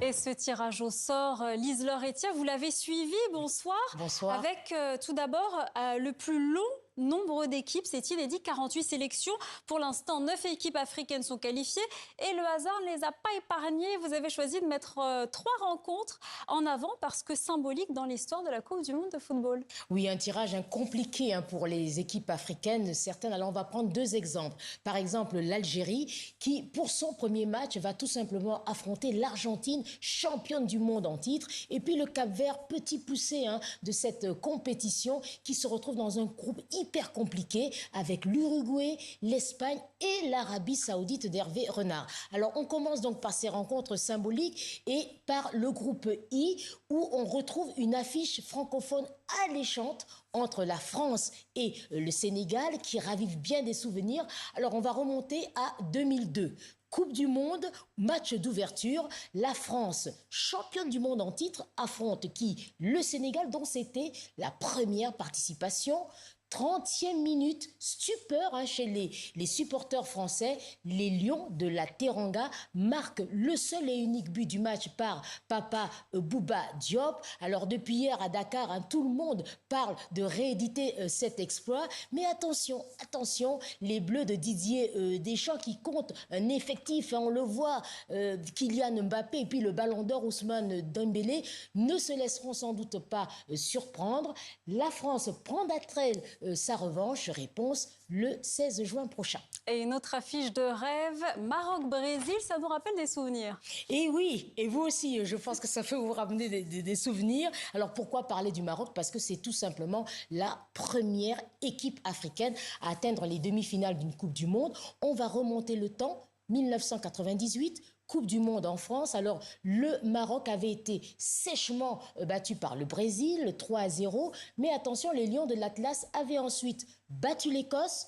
Et ce tirage au sort, Lise Laure-Etienne, vous l'avez suivi, bonsoir. Bonsoir. Avec tout d'abord le plus long nombre d'équipes, c'est inédit, 48 sélections. Pour l'instant, 9 équipes africaines sont qualifiées et le hasard ne les a pas épargnées. Vous avez choisi de mettre 3 rencontres en avant parce que symbolique dans l'histoire de la Coupe du Monde de football. Oui, un tirage compliqué pour les équipes africaines, certaines. Alors on va prendre 2 exemples. Par exemple, l'Algérie qui, pour son premier match, va tout simplement affronter l'Argentine, championne du monde en titre. Et puis le Cap-Vert, petit poussé de cette compétition qui se retrouve dans un groupe hyper compliqué avec l'Uruguay, l'Espagne et l'Arabie Saoudite d'Hervé Renard. Alors on commence donc par ces rencontres symboliques et par le groupe I où on retrouve une affiche francophone alléchante entre la France et le Sénégal qui ravive bien des souvenirs. Alors on va remonter à 2002. Coupe du Monde, match d'ouverture, la France, championne du monde en titre, affronte qui? Le Sénégal, dont c'était la première participation. 30e minute, stupeur chez les supporters français. Les Lions de la Teranga marquent le seul et unique but du match par Papa Bouba Diop. Alors depuis hier à Dakar, tout le monde parle de rééditer cet exploit. Mais attention, attention, les Bleus de Didier Deschamps qui comptent un effectif, on le voit, Kylian Mbappé et puis le Ballon d'Or Ousmane Dembélé ne se laisseront sans doute pas surprendre. La France prendra-t-elle sa revanche? Réponse le 16 juin prochain. Et une autre affiche de rêve, Maroc-Brésil, ça nous rappelle des souvenirs. Et oui, et vous aussi, je pense que ça peut vous ramener des souvenirs. Alors pourquoi parler du Maroc? Parce que c'est tout simplement la première équipe africaine à atteindre les demi-finales d'une Coupe du Monde. On va remonter le temps, 1998, Coupe du Monde en France. Alors, le Maroc avait été sèchement battu par le Brésil, 3-0. Mais attention, les Lions de l'Atlas avaient ensuite battu l'Écosse,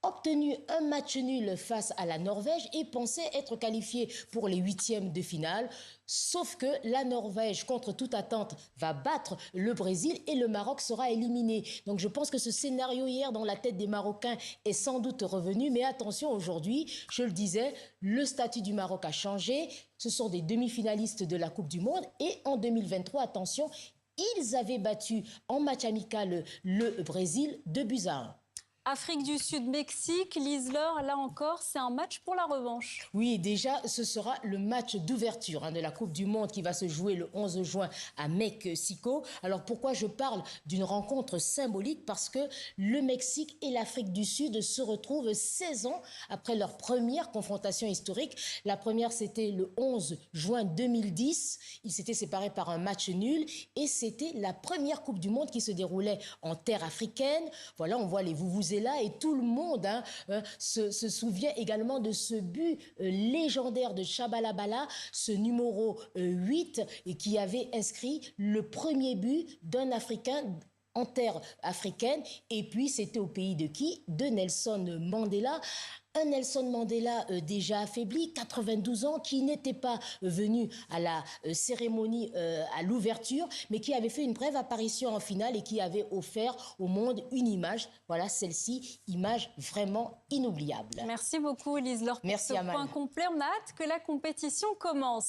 obtenu un match nul face à la Norvège et pensaient être qualifiés pour les 8e de finale. Sauf que la Norvège, contre toute attente, va battre le Brésil et le Maroc sera éliminé. Donc je pense que ce scénario hier dans la tête des Marocains est sans doute revenu. Mais attention, aujourd'hui, je le disais, le statut du Maroc a changé. Ce sont des demi-finalistes de la Coupe du Monde. Et en 2023, attention, ils avaient battu en match amical le Brésil 2-1. Afrique du Sud, Mexique, Lise Laure, là encore, c'est un match pour la revanche. Oui, déjà, ce sera le match d'ouverture de la Coupe du Monde qui va se jouer le 11 juin à Mexico. Alors pourquoi je parle d'une rencontre symbolique? Parce que le Mexique et l'Afrique du Sud se retrouvent 16 ans après leur première confrontation historique. La première, c'était le 11 juin 2010. Ils s'étaient séparés par un match nul et c'était la première Coupe du Monde qui se déroulait en terre africaine. Voilà, on voit les vuvuzela et tout le monde se souvient également de ce but légendaire de Shabalabala, ce numéro 8 et qui avait inscrit le premier but d'un Africain en terre africaine. Et puis c'était au pays de qui? De Nelson Mandela. Un Nelson Mandela déjà affaibli, 92 ans, qui n'était pas venu à la cérémonie à l'ouverture, mais qui avait fait une brève apparition en finale et qui avait offert au monde une image. Voilà, celle-ci, image vraiment inoubliable. Merci beaucoup, Lise Laure, pour Merci, ce point complet. On a hâte que la compétition commence.